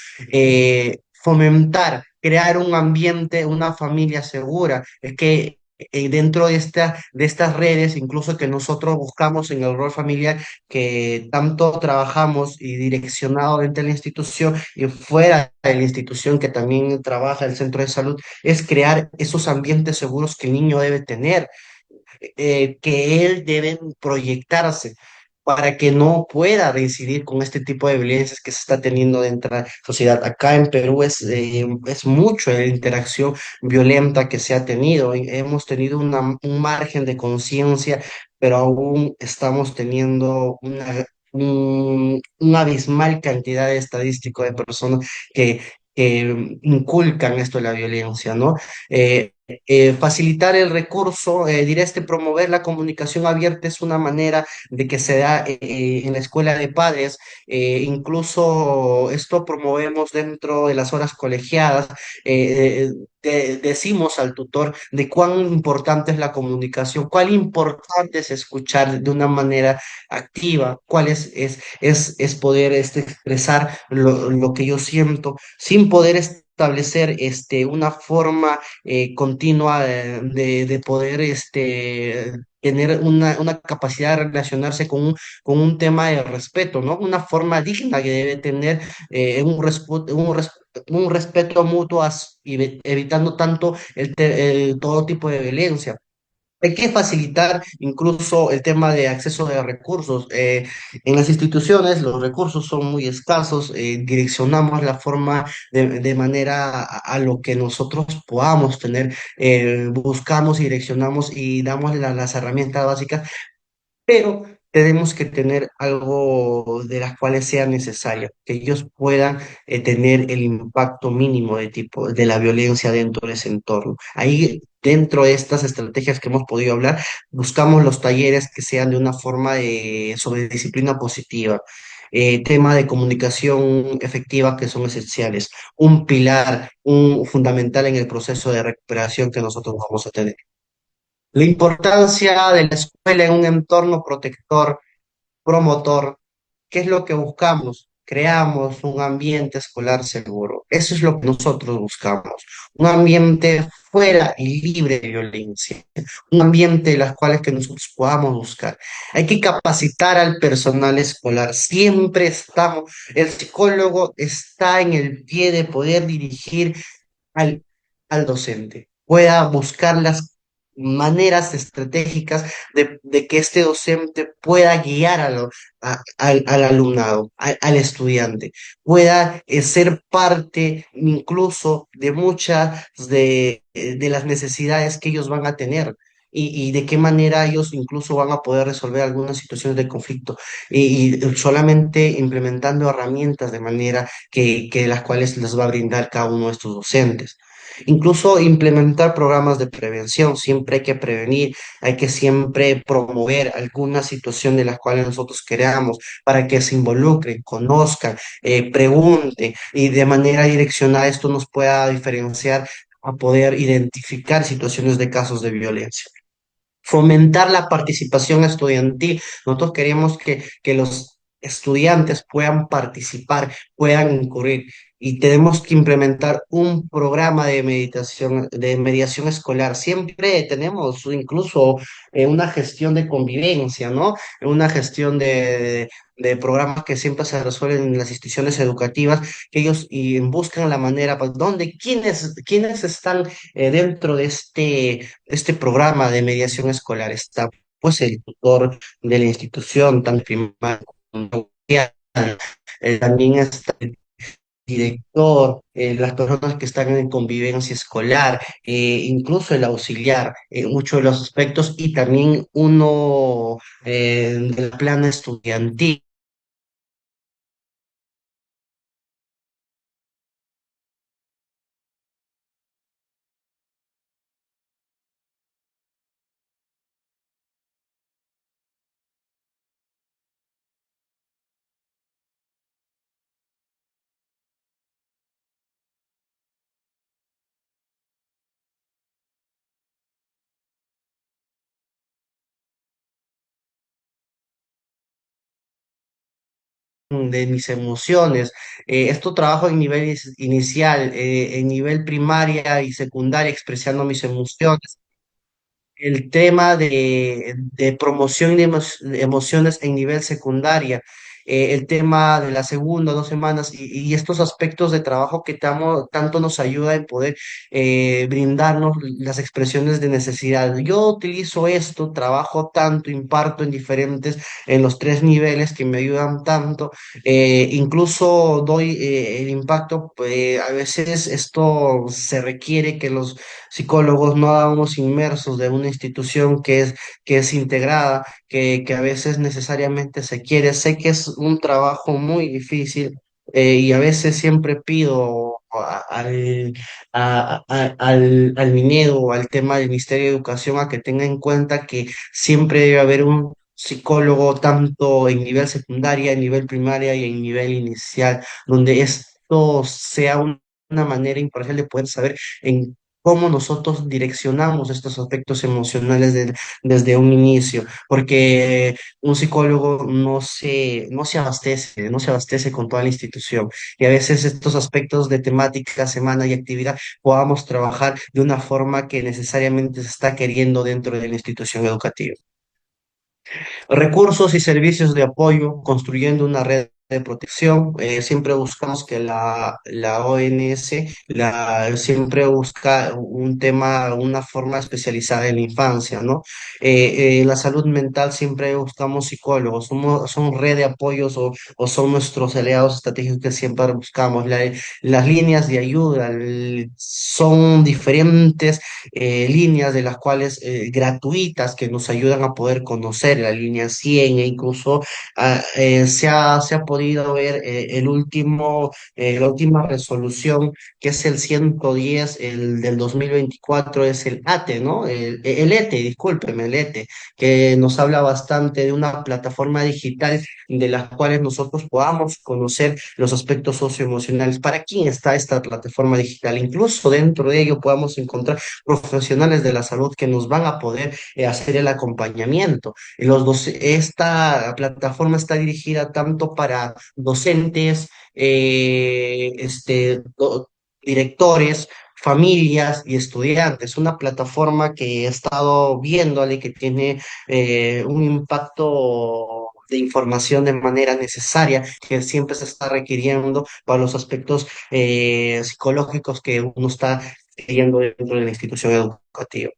Speaker 3: Fomentar crear un ambiente, una familia segura. Es que dentro de estas redes, incluso que nosotros buscamos en el rol familiar, que tanto trabajamos y direccionado dentro de la institución y fuera de la institución que también trabaja el centro de salud, es crear esos ambientes seguros que el niño debe tener, que él debe proyectarse para que no pueda reincidir con este tipo de violencias que se está teniendo dentro de la sociedad. Acá en Perú es mucho la interacción violenta que se ha tenido. Hemos tenido un margen de conciencia, pero aún estamos teniendo una abismal cantidad de estadísticos de personas que inculcan esto de la violencia, ¿no? Facilitar el recurso, diré promover la comunicación abierta es una manera de que se da en la escuela de padres. Incluso esto promovemos dentro de las horas colegiadas. Decimos al tutor de cuán importante es la comunicación, cuán importante es escuchar de una manera activa, cuál es poder expresar lo que yo siento sin poder establecer una forma continua de poder tener una capacidad de relacionarse con un tema de respeto, ¿no? Una forma digna que debe tener un respeto mutuo y evitando tanto todo tipo de violencia. Hay que facilitar incluso el tema de acceso de recursos. En las instituciones los recursos son muy escasos, direccionamos la forma de manera a lo que nosotros podamos tener, buscamos y direccionamos y damos las herramientas básicas, pero tenemos que tener algo de las cuales sea necesario, que ellos puedan tener el impacto mínimo de la violencia dentro de ese entorno. Ahí, dentro de estas estrategias que hemos podido hablar, buscamos los talleres que sean de una forma sobre disciplina positiva. Tema de comunicación efectiva que son esenciales, un pilar, un fundamental en el proceso de recuperación que nosotros vamos a tener. La importancia de la escuela en un entorno protector, promotor, ¿qué es lo que buscamos? Creamos un ambiente escolar seguro. Eso es lo que nosotros buscamos. Un ambiente fuera y libre de violencia. Un ambiente en las cuales que nosotros podamos buscar. Hay que capacitar al personal escolar. Siempre estamos, el psicólogo está en el pie de poder dirigir al, al docente, pueda buscar las maneras estratégicas de que este docente pueda guiar al alumnado, al estudiante, pueda ser parte incluso de muchas de las necesidades que ellos van a tener. Y de qué manera ellos incluso van a poder resolver algunas situaciones de conflicto y solamente implementando herramientas de manera que las cuales les va a brindar cada uno de estos docentes. Incluso implementar programas de prevención, siempre hay que prevenir, hay que siempre promover alguna situación de las cuales nosotros creamos para que se involucren, conozcan, pregunten y de manera direccionada esto nos pueda diferenciar a poder identificar situaciones de casos de violencia. Fomentar la participación estudiantil. Nosotros queremos que los estudiantes puedan participar, puedan incurrir y tenemos que implementar un programa de meditación, de mediación escolar. Siempre tenemos incluso una gestión de convivencia, ¿no? Una gestión de programas que siempre se resuelven en las instituciones educativas, que ellos buscan la manera, pues, donde, quiénes están dentro de este programa de mediación escolar. Está pues el tutor de la institución, tanto primaria como secundaria, también está el director, las personas que están en convivencia escolar, incluso el auxiliar, muchos de los aspectos, y también uno del plan estudiantil. de mis emociones. Esto trabajo en nivel inicial, en nivel primaria y secundaria, expresando mis emociones. El tema de promoción de emociones en nivel secundaria, el tema de la segunda, 2 semanas y estos aspectos de trabajo que tanto nos ayuda en poder brindarnos las expresiones de necesidad. Yo utilizo esto, trabajo tanto, imparto en los 3 niveles que me ayudan tanto, incluso doy el impacto, a veces esto se requiere que los psicólogos no estábamos inmersos de una institución que es integrada, que a veces necesariamente se quiere. Sé que es un trabajo muy difícil y a veces siempre pido al Minedo o al tema del Ministerio de Educación a que tenga en cuenta que siempre debe haber un psicólogo tanto en nivel secundaria, en nivel primaria y en nivel inicial, donde esto sea una manera imparcial de poder saber en cómo nosotros direccionamos estos aspectos emocionales desde un inicio, porque un psicólogo no se abastece con toda la institución y a veces estos aspectos de temática, semana y actividad podamos trabajar de una forma que necesariamente se está queriendo dentro de la institución educativa. Recursos y servicios de apoyo, construyendo una red de protección. Siempre buscamos que la ONS siempre busca un tema, una forma especializada en la infancia, ¿no? La salud mental siempre buscamos psicólogos, son red de apoyos o son nuestros aliados estratégicos que siempre buscamos. Las líneas de ayuda son diferentes líneas de las cuales gratuitas que nos ayudan a poder conocer la línea 100 e incluso se ha podido ver la última resolución que es el 110 el del 2024 es el ATE, ¿no? El ETE, discúlpeme, el ETE, que nos habla bastante de una plataforma digital de las cuales nosotros podamos conocer los aspectos socioemocionales. ¿Para quién está esta plataforma digital? Incluso dentro de ello podamos encontrar profesionales de la salud que nos van a poder hacer el acompañamiento. Esta plataforma está dirigida tanto para docentes, directores, familias y estudiantes. Una plataforma que he estado viéndole que tiene un impacto de información de manera necesaria que siempre se está requiriendo para los aspectos psicológicos que uno está yendo dentro de la institución educativa.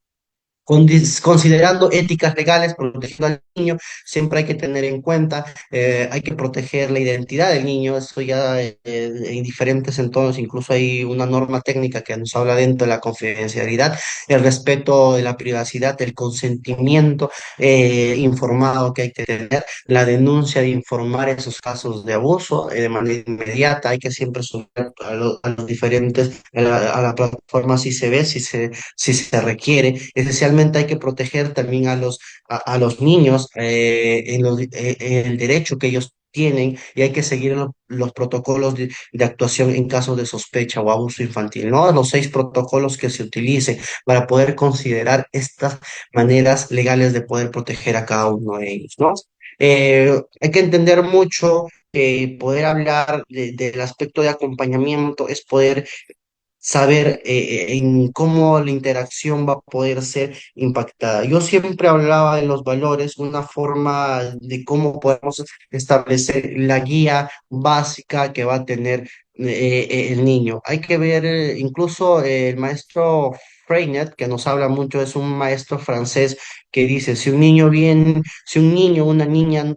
Speaker 3: Considerando éticas legales, protegiendo al niño, siempre hay que tener en cuenta, hay que proteger la identidad del niño, eso ya en diferentes entornos, incluso hay una norma técnica que nos habla dentro de la confidencialidad, el respeto de la privacidad, el consentimiento informado que hay que tener, la denuncia de informar esos casos de abuso de manera inmediata, hay que siempre subir a los diferentes, a la plataforma si se ve, si se requiere. Esencialmente hay que proteger también a los niños en el derecho que ellos tienen y hay que seguir los protocolos de actuación en caso de sospecha o abuso infantil, ¿no? Los 6 protocolos que se utilicen para poder considerar estas maneras legales de poder proteger a cada uno de ellos, ¿no? Hay que entender mucho que poder hablar del aspecto de acompañamiento es poder saber en cómo la interacción va a poder ser impactada. Yo siempre hablaba de los valores, una forma de cómo podemos establecer la guía básica que va a tener el niño. Hay que ver, incluso el maestro Freinet, que nos habla mucho, es un maestro francés que dice, si un niño o una niña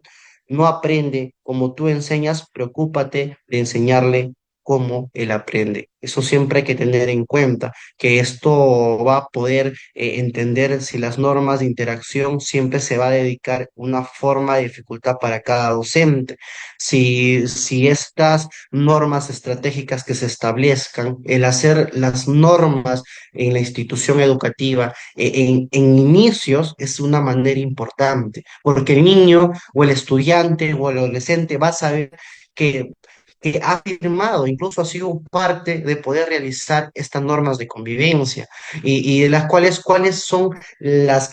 Speaker 3: no aprende como tú enseñas, preocúpate de enseñarle cómo él aprende. Eso siempre hay que tener en cuenta, que esto va a poder entender si las normas de interacción siempre se va a dedicar una forma de dificultad para cada docente. Si estas normas estratégicas que se establezcan, el hacer las normas en la institución educativa en inicios es una manera importante, porque el niño o el estudiante o el adolescente va a saber que que ha firmado, incluso ha sido parte de poder realizar estas normas de convivencia y de las cuáles son las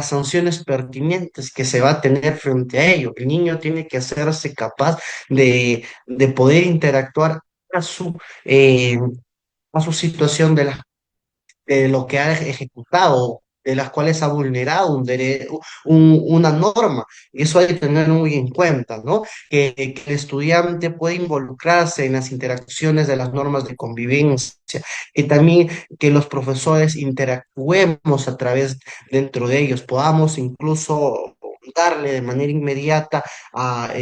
Speaker 3: sanciones pertinentes que se va a tener frente a ello. El niño tiene que hacerse capaz de poder interactuar a eh, a su situación de lo que ha ejecutado, de las cuales ha vulnerado una norma. Y eso hay que tenerlo muy en cuenta, ¿no? Que el estudiante puede involucrarse en las interacciones de las normas de convivencia, que también que los profesores interactuemos a través dentro de ellos, podamos incluso darle de manera inmediata a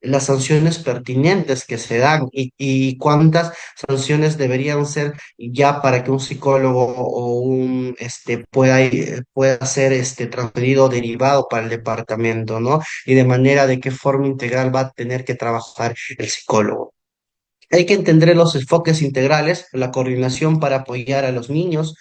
Speaker 3: las sanciones pertinentes que se dan y cuántas sanciones deberían ser ya para que un psicólogo o un pueda ser transferido o derivado para el departamento, ¿no? Y de manera de qué forma integral va a tener que trabajar el psicólogo. Hay que entender los enfoques integrales, la coordinación para apoyar a los niños.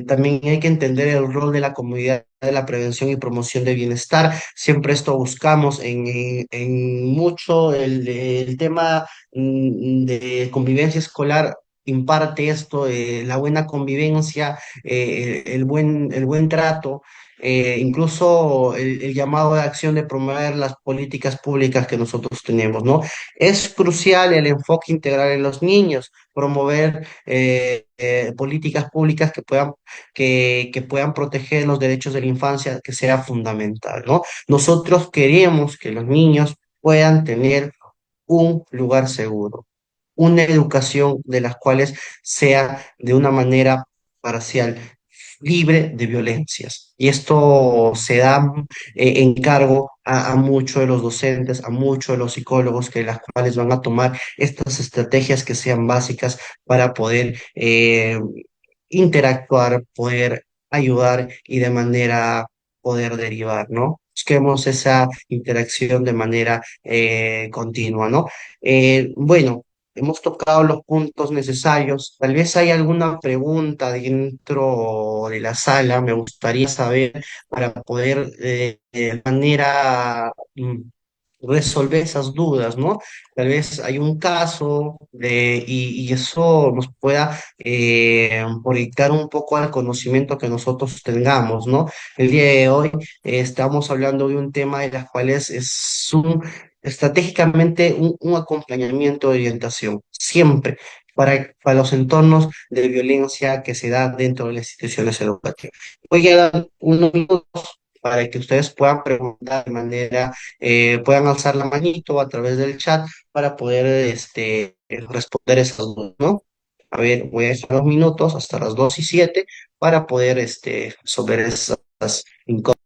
Speaker 3: También hay que entender el rol de la comunidad de la prevención y promoción de bienestar. Siempre esto buscamos en mucho el tema de convivencia escolar. Imparte esto, la buena convivencia, el buen trato, incluso el llamado de acción de promover las políticas públicas que nosotros tenemos, ¿no? Es crucial el enfoque integral en los niños, promover políticas públicas que puedan proteger los derechos de la infancia, que sea fundamental, ¿no? Nosotros queremos que los niños puedan tener un lugar seguro, una educación de las cuales sea de una manera parcial, libre de violencias. Y esto se da encargo a muchos de los docentes, a muchos de los psicólogos, que las cuales van a tomar estas estrategias que sean básicas para poder interactuar, poder ayudar y de manera poder derivar, ¿no? Busquemos esa interacción de manera continua, ¿no? Bueno, hemos tocado los puntos necesarios. Tal vez hay alguna pregunta dentro de la sala, me gustaría saber para poder de manera resolver esas dudas, ¿no? Tal vez hay un caso y eso nos pueda proyectar un poco al conocimiento que nosotros tengamos, ¿no? El día de hoy estamos hablando de un tema de las cuales es estratégicamente un acompañamiento de orientación, siempre. Para los entornos de violencia que se da dentro de las instituciones educativas. Voy a dar unos minutos para que ustedes puedan preguntar de manera puedan alzar la manito a través del chat para poder responder esas dudas, ¿no? A ver, voy a dejar 2 minutos hasta las 2:07 para poder resolver esas incógnitas.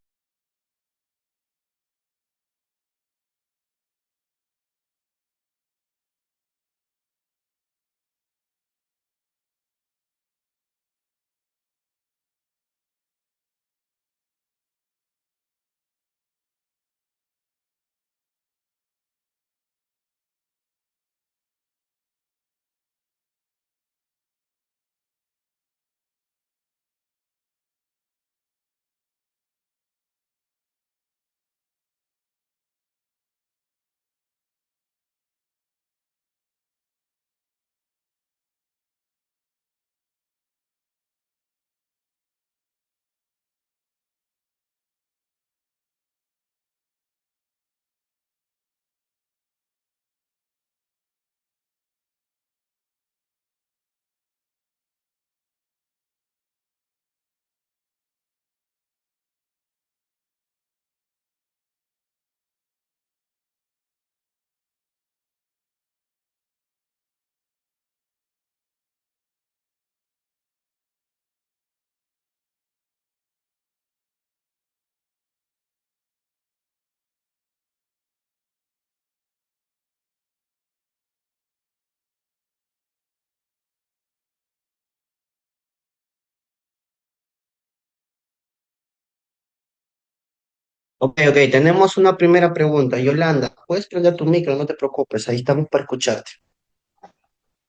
Speaker 3: Ok, ok, tenemos una primera pregunta. Yolanda, puedes prender tu micro, no te preocupes, ahí estamos para escucharte.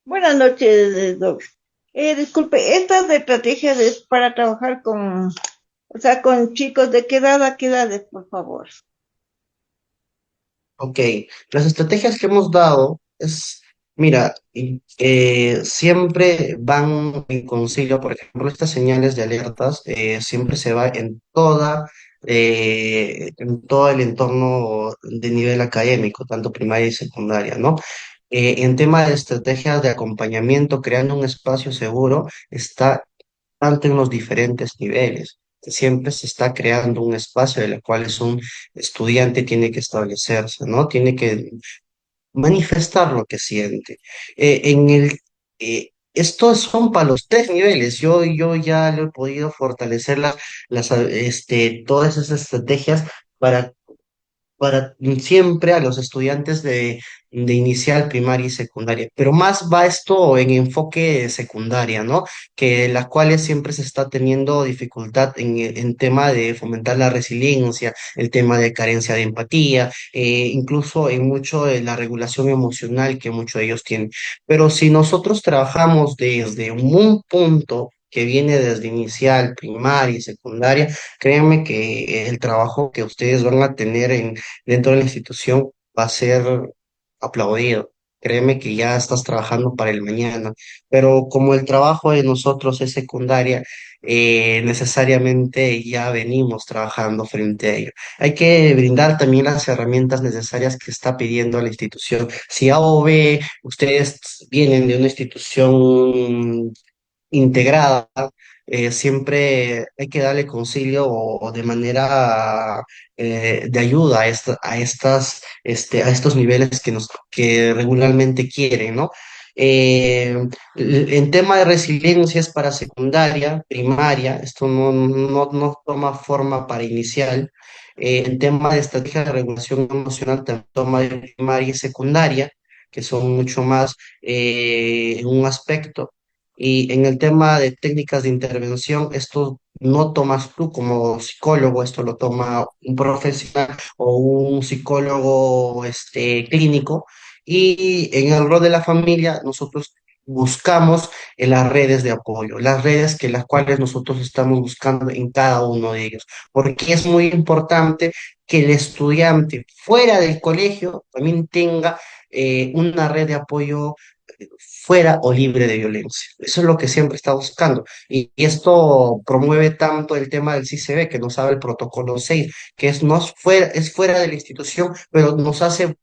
Speaker 4: Buenas noches, Doc. Disculpe, estas estrategias es para trabajar o sea, con chicos de qué edad a qué edades, por favor.
Speaker 3: Ok, las estrategias que hemos dado es, mira, siempre van en concilio, por ejemplo, estas señales de alertas siempre se va en todo el entorno de nivel académico, tanto primaria y secundaria, ¿no? En tema de estrategias de acompañamiento, creando un espacio seguro, está tanto en los diferentes niveles. Siempre se está creando un espacio en el cual es un estudiante tiene que establecerse, ¿no? Tiene que manifestar lo que siente. Estos son para los tres niveles. Yo ya lo he podido fortalecer todas esas estrategias para siempre a los estudiantes de inicial, primaria y secundaria. Pero más va esto en enfoque secundaria, ¿no? Que las cuales siempre se está teniendo dificultad en tema de fomentar la resiliencia, el tema de carencia de empatía, incluso en mucho de la regulación emocional que muchos de ellos tienen. Pero si nosotros trabajamos desde un punto que viene desde inicial, primaria y secundaria, créanme que el trabajo que ustedes van a tener dentro de la institución va a ser aplaudido. Créeme que ya estás trabajando para el mañana, pero como el trabajo de nosotros es secundaria, necesariamente ya venimos trabajando frente a ello. Hay que brindar también las herramientas necesarias que está pidiendo la institución. Si A o B, ustedes vienen de una institución integrada, siempre hay que darle concilio o de manera de ayuda a estos niveles que regularmente quieren, ¿no? En tema de resiliencia es para secundaria, primaria, esto no toma forma para inicial. En tema de estrategia de regulación emocional también toma de primaria y secundaria, que son mucho más en un aspecto. Y en el tema de técnicas de intervención, esto no tomas tú como psicólogo, esto lo toma un profesional o un psicólogo clínico. Y en el rol de la familia, nosotros buscamos en las redes de apoyo, las redes que las cuales nosotros estamos buscando en cada uno de ellos, porque es muy importante que el estudiante fuera del colegio también tenga una red de apoyo fuera o libre de violencia. Eso es lo que siempre está buscando. Y esto promueve tanto el tema del CICB, que nos sabe el protocolo 6 que es fuera de la institución, pero nos hace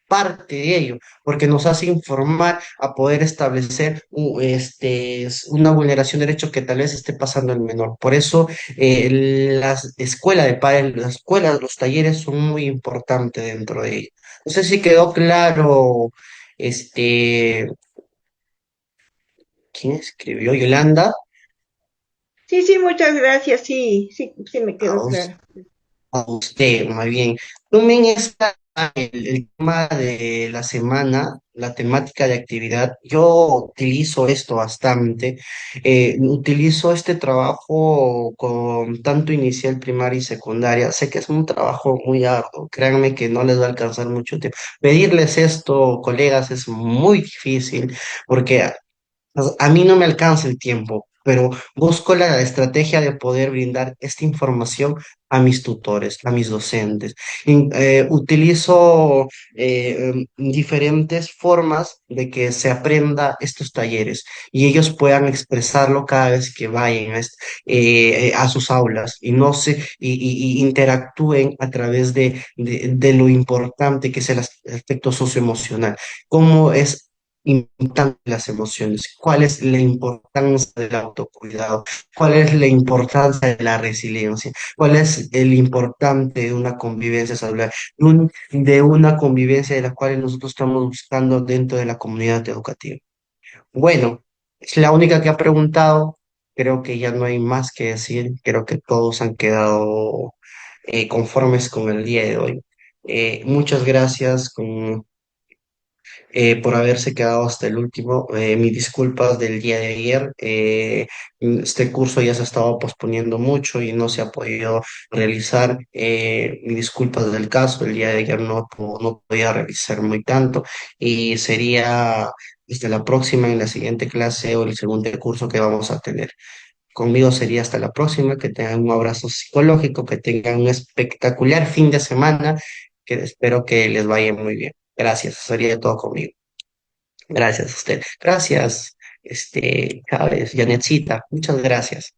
Speaker 3: parte de ello, porque nos hace informar a poder establecer una vulneración de derecho que tal vez esté pasando el menor. Por eso las escuelas de padres, las escuelas, los talleres son muy importantes dentro de ello. No sé si quedó claro este, ¿quién escribió? Yolanda.
Speaker 4: Sí, sí, muchas gracias. Sí, sí, sí me
Speaker 3: A,
Speaker 4: quedó
Speaker 3: us-
Speaker 4: claro.
Speaker 3: a usted, más bien. Tomen el tema de la semana, la temática de actividad. Yo utilizo esto bastante. Utilizo este trabajo con tanto inicial, primaria y secundaria. Sé que es un trabajo muy arduo. Créanme que no les va a alcanzar mucho tiempo. Pedirles esto, colegas, es muy difícil porque a mí no me alcanza el tiempo, pero busco la estrategia de poder brindar esta información a mis tutores, a mis docentes. Utilizo diferentes formas de que se aprenda estos talleres y ellos puedan expresarlo cada vez que vayan a sus aulas y no y interactúen a través de lo importante que es el aspecto socioemocional. Cómo es importante las emociones, cuál es la importancia del autocuidado, cuál es la importancia de la resiliencia, cuál es el importante de una convivencia saludable, de una convivencia de la cual nosotros estamos buscando dentro de la comunidad educativa. Bueno, es la única que ha preguntado, creo que ya no hay más que decir, creo que todos han quedado conformes con el día de hoy. Muchas gracias por haberse quedado hasta el último. Mis disculpas del día de ayer. Este curso ya se ha estado posponiendo mucho y no se ha podido realizar. Mis disculpas del caso. El día de ayer no podía realizar muy tanto y sería desde la próxima en la siguiente clase o el segundo curso que vamos a tener. Conmigo sería hasta la próxima, que tengan un abrazo psicológico, que tengan un espectacular fin de semana que espero que les vaya muy bien. Gracias, eso sería todo conmigo. Gracias a usted. Gracias, Chávez, Janetcita, muchas gracias.